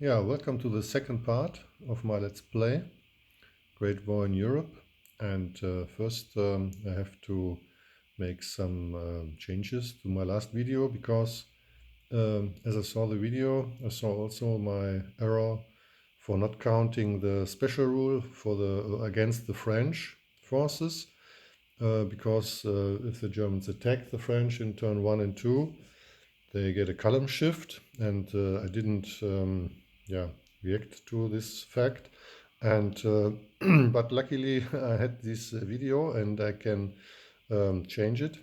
Yeah, welcome to the second part of my Let's Play, Great War in Europe. And first I have to make some changes to my last video because as I saw the video, I saw also my error for not counting the special rule for the against the French forces because if the Germans attack the French in turn 1 and 2, they get a column shift, and I didn't react to this fact, and but luckily I had this video and I can change it.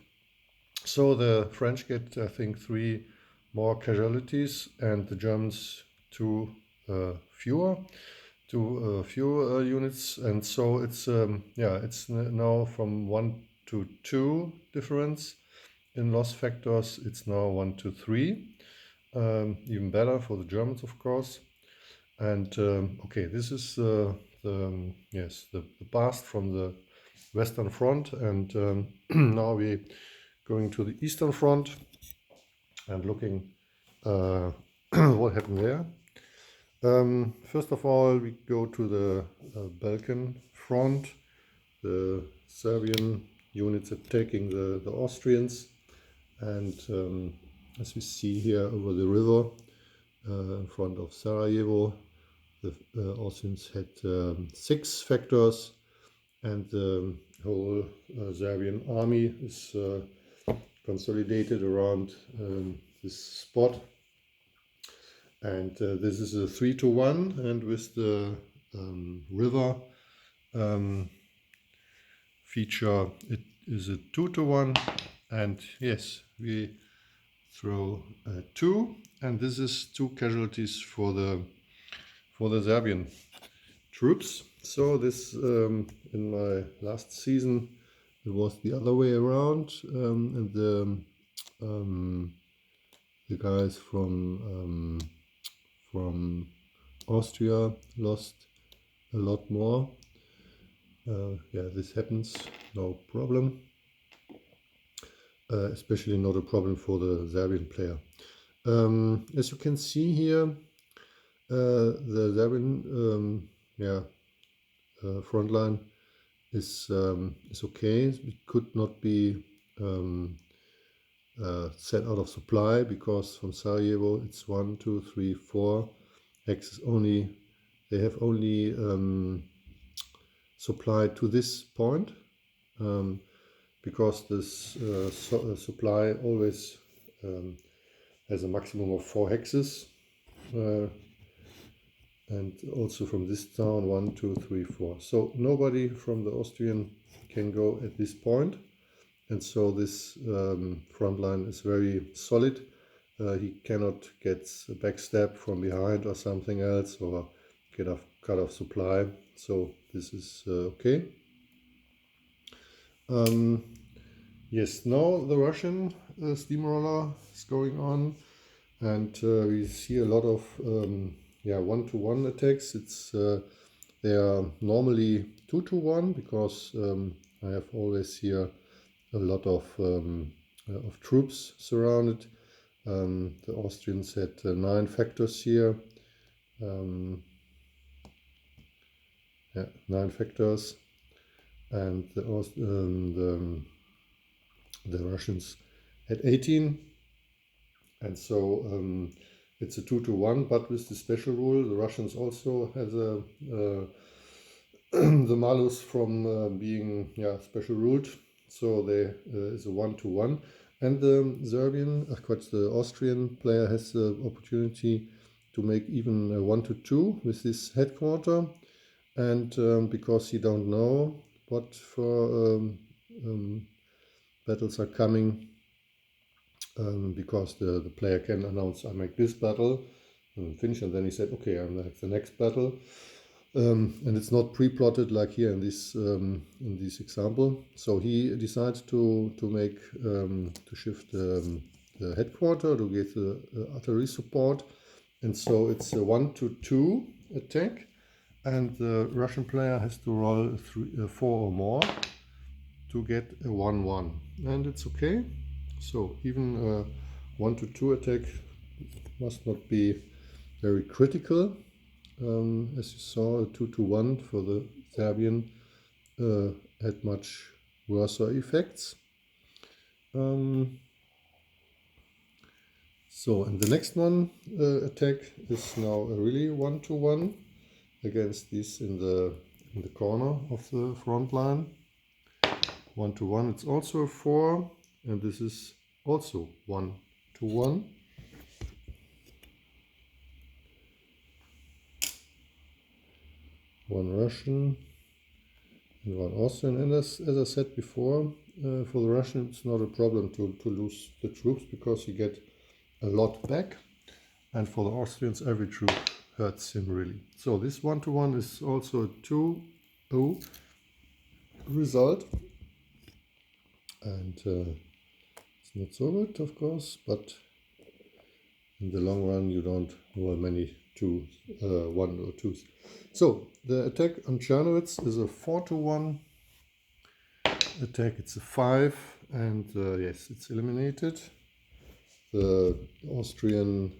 So the French get, I think, 3 more casualties and the Germans 2 fewer, fewer units, and so it's it's now from 1 to 2 difference in loss factors. It's now 1 to 3, even better for the Germans, of course. And okay, this is the past from the Western Front, and now we're going to the Eastern Front and looking what happened there. First of all, we go to the Balkan Front. The Serbian units attacking the Austrians, and as we see here over the river in front of Sarajevo, the Austrians had 6 factors, and the whole Serbian army is consolidated around this spot. And this is a 3 to 1, and with the river feature, it is a 2 to 1. And yes, we throw 2, and this is 2 casualties for the Serbian troops. So this in my last season it was the other way around, and the guys from Austria lost a lot more. Yeah, this happens, no problem. Especially not a problem for the Serbian player. As you can see here, the Serbian front line is okay. It could not be set out of supply because from Sarajevo it's 1, 2, 3, 4 axes only. They have only supply to this point because this supply always has a maximum of 4 hexes. And also from this town 1, 2, 3, 4. So nobody from the Austrian can go at this point, and so this front line is very solid. He cannot get a backstab from behind or something else, or get a cut off supply. So this is okay. Yes, now the Russian steamroller is going on, and we see a lot of 1-to-1 attacks. It's they are normally 2-to-1 because I have always here a lot of troops surrounded. The Austrians had 9 factors here. 9 factors, and the Russians had 18, and so it's a 2-to-1. But with the special rule, the Russians also has a the malus from being special ruled, so there is a 1-to-1, and the the Austrian player has the opportunity to make even a 1-to-2 with this headquarter, and because he don't know what for battles are coming, because the player can announce, I make this battle and finish, and then he said, okay, I make the next battle. And it's not pre-plotted like here in this example. So he decides to make to shift the headquarter to get the artillery support, and so it's a 1-to-2 attack, and the Russian player has to roll 4 or more to get a 1-1, and it's okay. So even a 1-to-2 attack must not be very critical. As you saw, a 2-1 for the Serbian had much worse effects. So, and the next one attack is now a really 1-1 against this in the corner of the front line. 1-1. It's also a 4, and this is also 1-1. One Russian and one Austrian. And as I said before, for the Russian it's not a problem to lose the troops because you get a lot back, and for the Austrians every troop hurts him really. So this 1-1 is also a 2-0 result, and it's not so good, of course, but in the long run you don't roll many 1 or 2s. So the attack on Czernowitz is a 4-1 attack. It's a 5, and yes, it's eliminated. The Austrian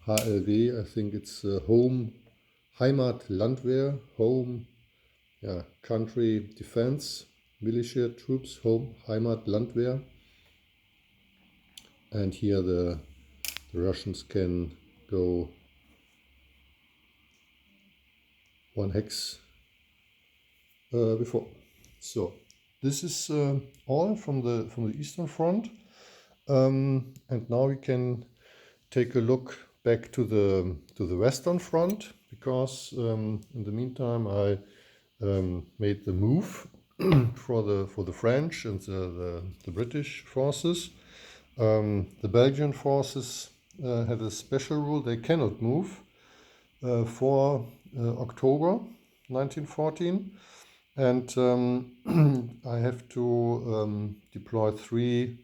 HLW, I think it's home Heimat Landwehr, home country defense, militia troops, home Heimat Landwehr. And here the Russians can go 1 hex before. So this is all from the Eastern Front, and now we can take a look back to the Western Front, because in the meantime I made the move for the French and the British forces. The Belgian forces had a special rule: they cannot move for October 1914, and I have to deploy 3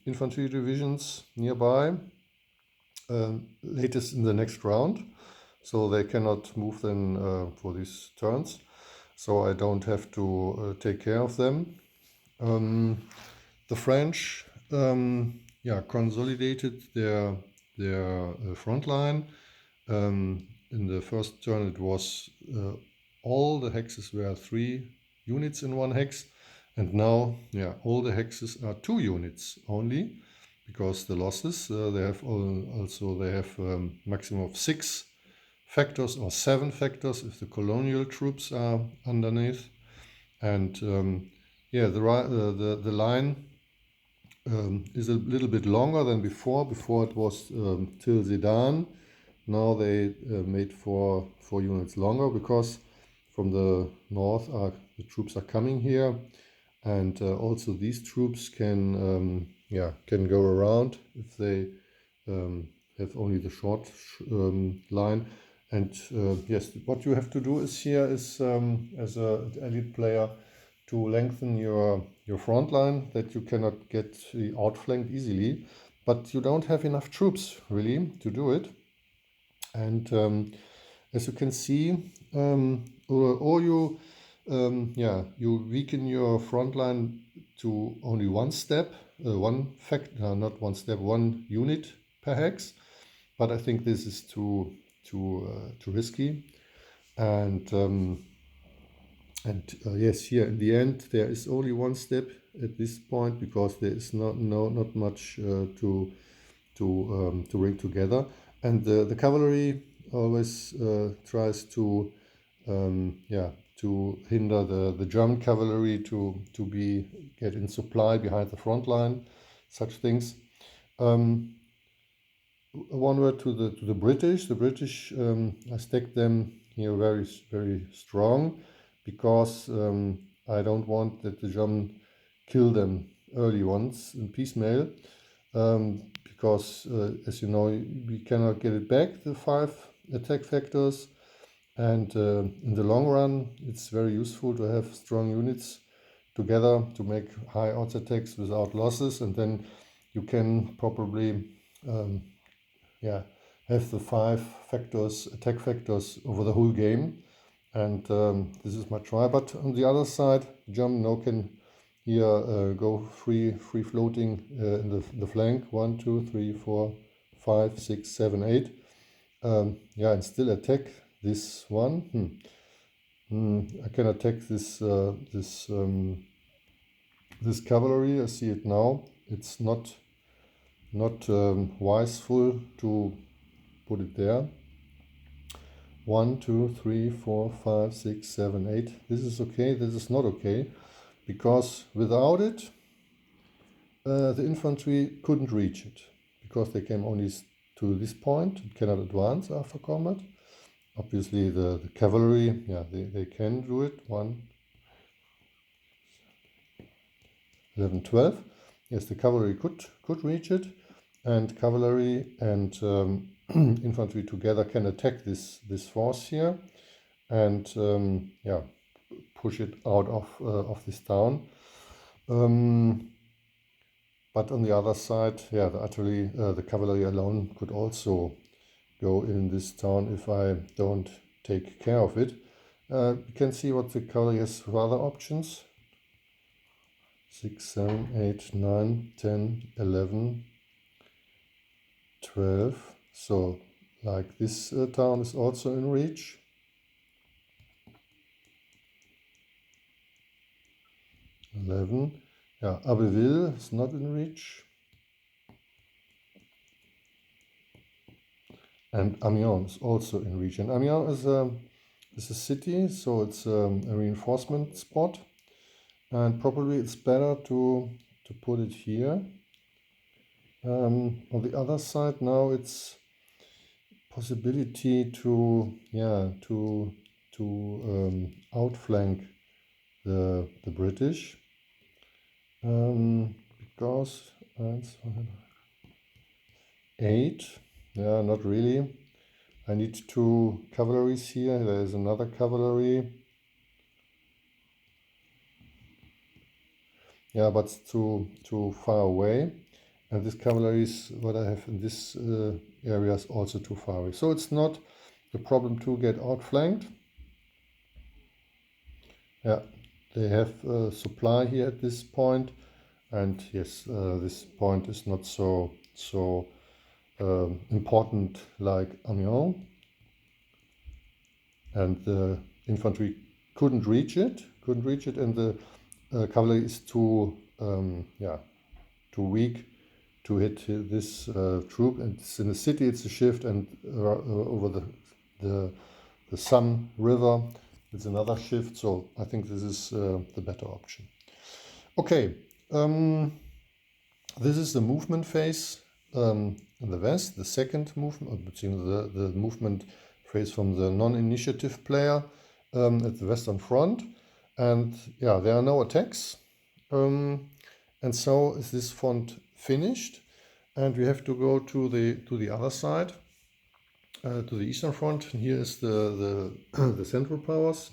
infantry divisions nearby, latest in the next round, so they cannot move then for these turns, so I don't have to take care of them. The French consolidated their front line. In the first turn it was all the hexes were 3 units in 1 hex, and now all the hexes are 2 units only, because the losses they have maximum of 6 factors or 7 factors if the colonial troops are underneath. And the line is a little bit longer than before. Before it was till Sedan. Now they made 4 units longer, because from the north the troops are coming here, and also these troops can go around if they have only the short line. And yes, what you have to do is here is as an elite player to lengthen your front line, that you cannot get outflanked easily, but you don't have enough troops really to do it. And as you can see, you weaken your front line to only 1 step, 1 unit per hex. But I think this is too risky. And yes, here in the end there is only 1 step at this point, because there is not much to bring together. And the cavalry always tries to hinder the German cavalry to get in supply behind the front line, such things. One word to the British. The British, I stacked them here very, very strong, because I don't want that the German kill them early once in piecemeal. Because as you know, we cannot get it back, the 5 attack factors, and in the long run it's very useful to have strong units together to make high odds attacks without losses, and then you can probably have the 5 factors, attack factors, over the whole game. And this is my try. But on the other side, German now can here go free floating in the flank. 1, 2, 3, 4, 5, 6, 7, 8. Yeah, and still attack this one. I can attack this this cavalry. I see it now. It's not wiseful to put it there. 1, 2, 3, 4, 5, 6, 7, 8. This is okay. This is not okay, because without it, the infantry couldn't reach it, because they came only to this point. It cannot advance after combat. Obviously, the cavalry, yeah, they can do it. 1, 11, 12. Yes, the cavalry could reach it, and cavalry and infantry together can attack this force here, and yeah, push it out of this town. But on the other side, yeah, the cavalry alone could also go in this town if I don't take care of it. You can see what the cavalry has for other options. 6, 7, 8, 9, 10, 11, 12. So, like this town is also in reach. 11. Yeah, Abbeville is not in reach. And Amiens is also in reach. And Amiens is a city, so it's a reinforcement spot. And probably it's better to put it here. On the other side now, it's possibility to outflank the British, because 8, yeah, not really. I need 2 cavalries here. There is another cavalry. Yeah, but it's too far away. And this cavalry is what I have in this area is also too far away. So it's not a problem to get outflanked. Yeah, they have supply here at this point, and yes, this point is not so important like Amiens, and the infantry couldn't reach it, and the cavalry is too weak to hit this troop. And it's in the city, it's a shift, and over the Sun River, it's another shift. So I think this is the better option. Okay, this is the movement phase in the west, the second movement, the movement phase from the non-initiative player at the Western Front. And yeah, there are no attacks. And so is this front finished, and we have to go to the other side, to the Eastern Front. And here is the Central Powers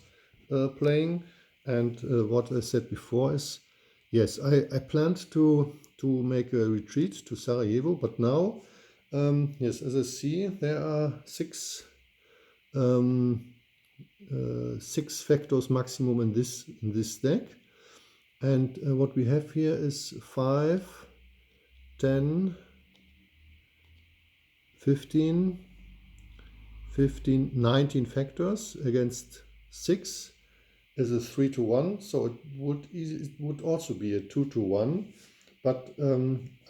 playing. And what I said before is, yes, I planned to make a retreat to Sarajevo, but now, yes, as I see, there are 6 factors maximum in this deck. And what we have here is 5, 10, 15, 19 factors against 6 is a 3-1. So it would also be a 2-1. But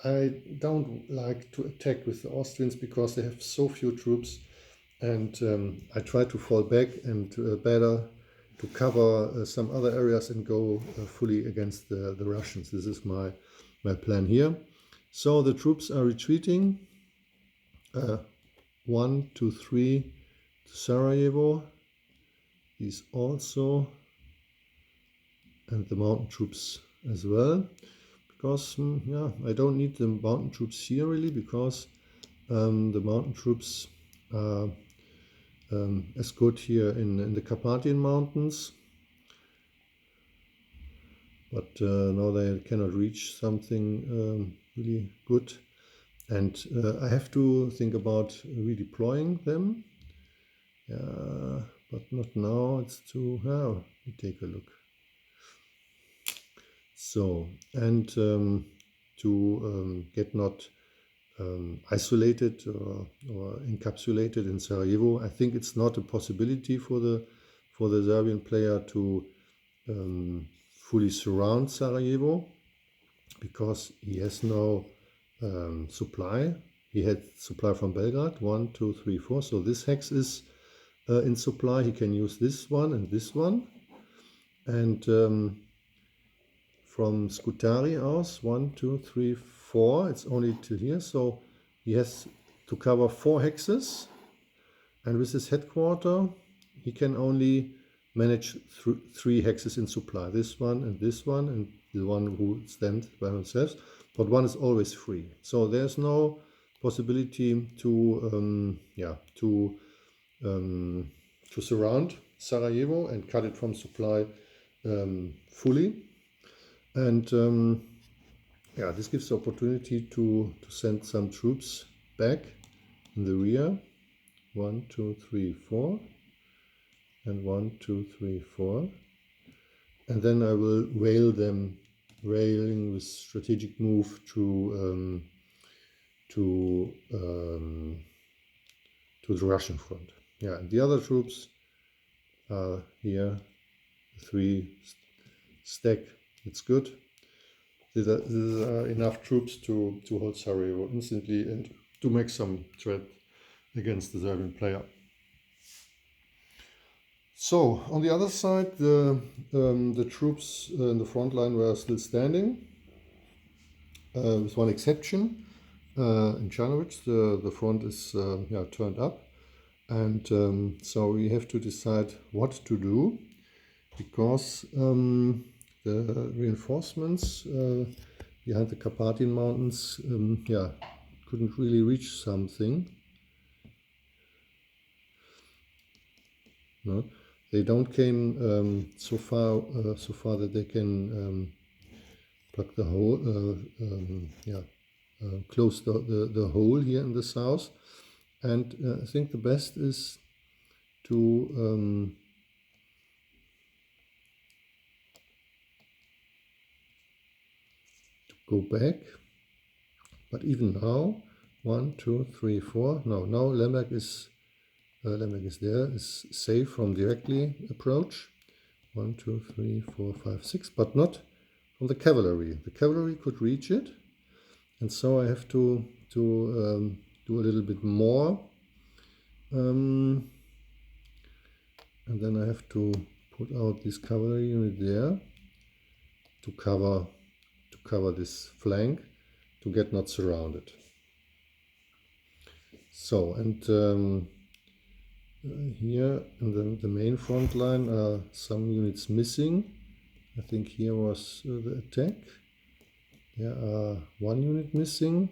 I don't like to attack with the Austrians because they have so few troops. And I try to fall back and better to cover some other areas and go fully against the Russians. This is my plan here. So the troops are retreating. 1, 2, 3 to Sarajevo. These also, and the mountain troops as well. Because I don't need the mountain troops here really, because the mountain troops are as good here in the Carpathian Mountains, but now they cannot reach something really good, and I have to think about redeploying them. But not now. It's too. Let me take a look. So, and to get not isolated or encapsulated in Sarajevo. I think it's not a possibility for the Serbian player to fully surround Sarajevo, because he has no supply. He had supply from Belgrade, 1, 2, 3, 4. So this hex is in supply. He can use this one and this one. And from Scutari aus, 1, 2, 3, 4. It's only till here. So he has to cover 4 hexes. And with his headquarter, he can only manage 3 hexes in supply. This one and the one who stands by himself. But one is always free. So there's no possibility to surround Sarajevo and cut it from supply fully. And this gives the opportunity to send some troops back in the rear. 1, 2, 3, 4, and 1, 2, 3, 4, and then I will rail them, railing with strategic move to the Russian front. Yeah, and the other troops are here, 3 stack. It's good. These are enough troops to hold Sarajevo instantly and to make some threat against the Serbian player. So on the other side, the troops in the front line were still standing, with one exception. In Czarnovic, the front is turned up, and so we have to decide what to do, because the reinforcements behind the Carpathian Mountains couldn't really reach something. No, they don't came so far that they can plug the hole, close the hole here in the south. And I think the best is to go back. But even now, 1, 2, 3, 4. No, now Lemberg is there, is safe from directly approach. 1, 2, 3, 4, 5, 6, but not from the cavalry. The cavalry could reach it, and so I have to do a little bit more, and then I have to put out this cavalry unit there to cover this flank, to get not surrounded. So, and here in the main front line are some units missing. I think here was the attack. There are 1 unit missing,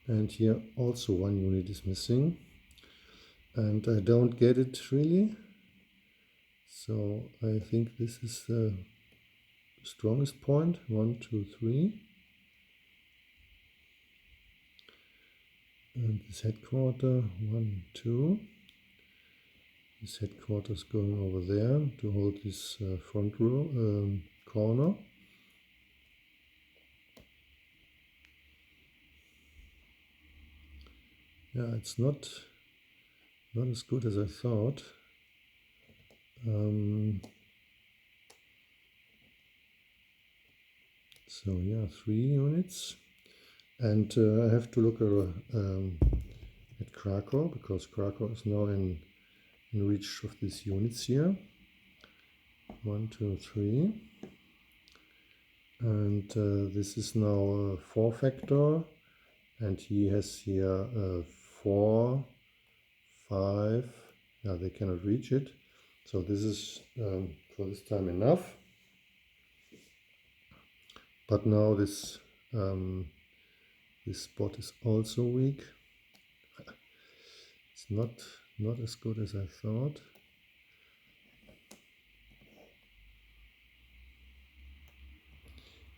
and here also 1 unit is missing, and I don't get it really. So I think this is the strongest point. 1, 2, 3. And this headquarter, 1, 2. This headquarters going over there to hold this front row corner. Yeah, it's not as good as I thought. So yeah, 3 units, and I have to look at Krakow, because Krakow is now in reach of these units here. 1, 2, 3, and this is now a 4 factor, and he has here 4, 5. Yeah, they cannot reach it. So this is for this time enough. But now this spot is also weak. It's not as good as I thought.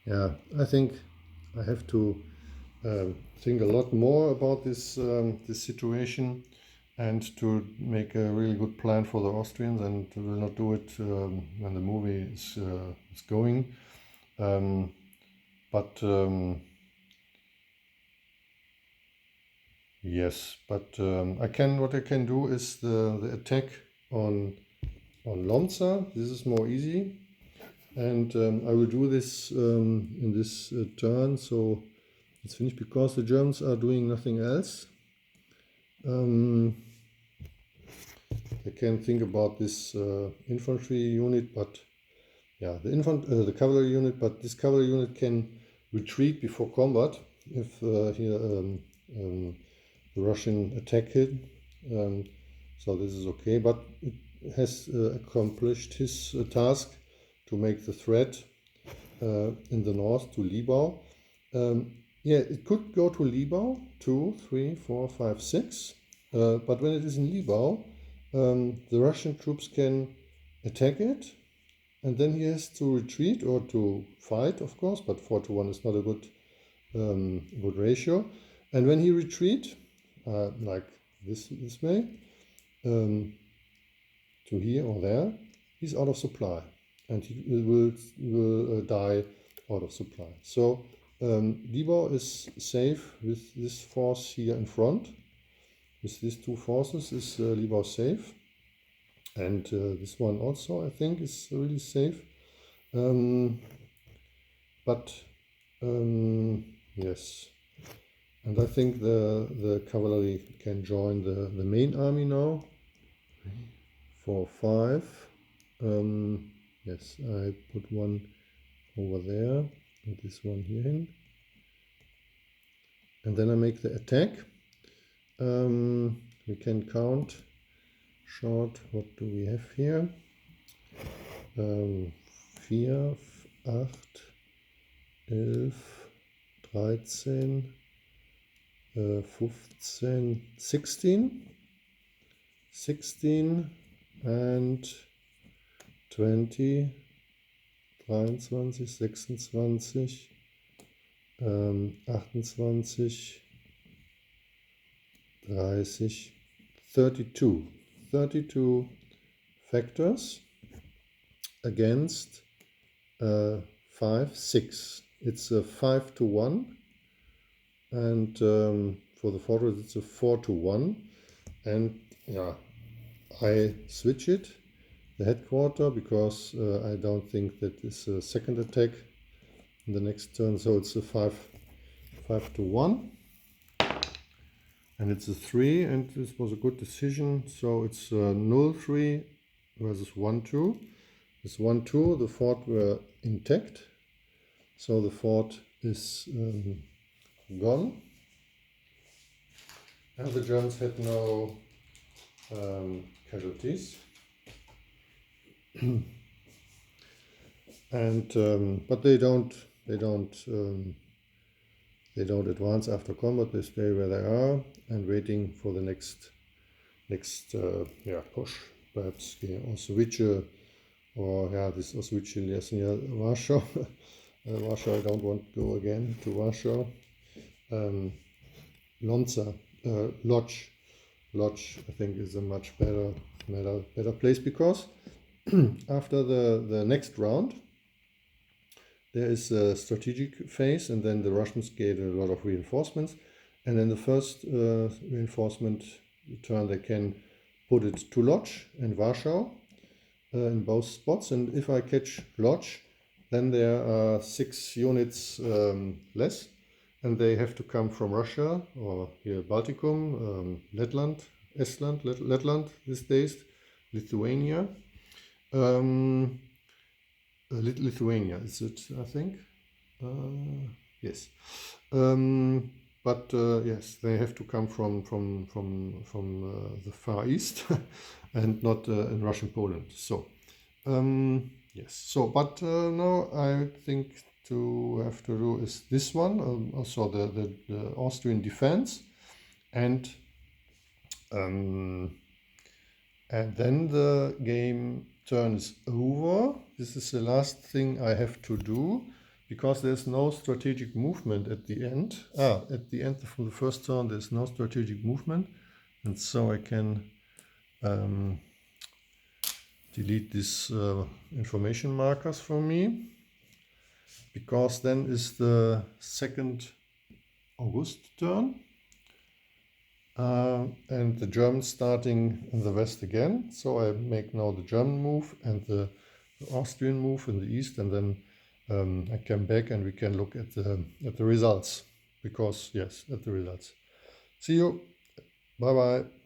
Yeah, I think I have to think a lot more about this situation, and to make a really good plan for the Austrians, and will not do it when the movie is going. But Yes, but what I can do is the attack on Lonza. This is more easy, and I will do this in this turn, so it's finished because the Germans are doing nothing else. I can think about this infantry unit, but yeah, the cavalry unit, but this cavalry unit can retreat before combat if the Russian attack it. So this is okay, but it has accomplished his task to make the threat in the north to Libau. Yeah, it could go to Libau, 2, 3, 4, 5, 6. But when it is in Libau, the Russian troops can attack it, and then he has to retreat or to fight, of course, but 4-1 is not a good ratio. And when he retreat, like this way, to here or there, he's out of supply, and he will die out of supply. So Libau is safe with this force here in front. With these two forces is Libau safe, and this one also I think is really safe. But yes, and I think the cavalry can join the main army now. 4, 5. Yes, I put one over there and this one here in. And then I make the attack. We can count short. What do we have here? 4, 8, 11, 13, 15, 16 and 20, 23, 26, 28, 30, 32 factors against 5, 6. It's a 5-1, and for the fortress it's a 4-1, and yeah, I switch it, the headquarter, because I don't think that is a second attack in the next turn, so it's a 5-1. And it's a 3, and this was a good decision. So it's 0-3 versus 1-2. This 1-2, the fort were intact. So the fort is gone. And the Germans had no casualties. And but they don't advance after combat. They stay where they are and waiting for the next push. Perhaps Auschwitz or this Auschwitz is near Warsaw. Warsaw, I don't want to go again to Warsaw. Lonza, Lodz, I think is a much better place, because after the next round there is a strategic phase, and then the Russians get a lot of reinforcements, and then the first reinforcement turn they can put it to Lodz and Warsaw in both spots, and if I catch Lodz, then there are 6 units less, and they have to come from Russia or here Balticum, Letland, Estland, Letland these days, Lithuania. Lithuania is it, I think? Yes. But yes, they have to come from the Far East and not in Russian Poland. So yes. So, but now I think to have to do is this one, also the Austrian defense, and then the game turn is over. This is the last thing I have to do, because there's no strategic movement at the end. At the end from the first turn there's no strategic movement, and so I can delete these information markers from me, because then is the 2nd August turn, and the Germans starting in the west again. So I make now the German move and the Austrian move in the east, and then I come back and we can look at the results. Because yes, at the results. See you. Bye bye.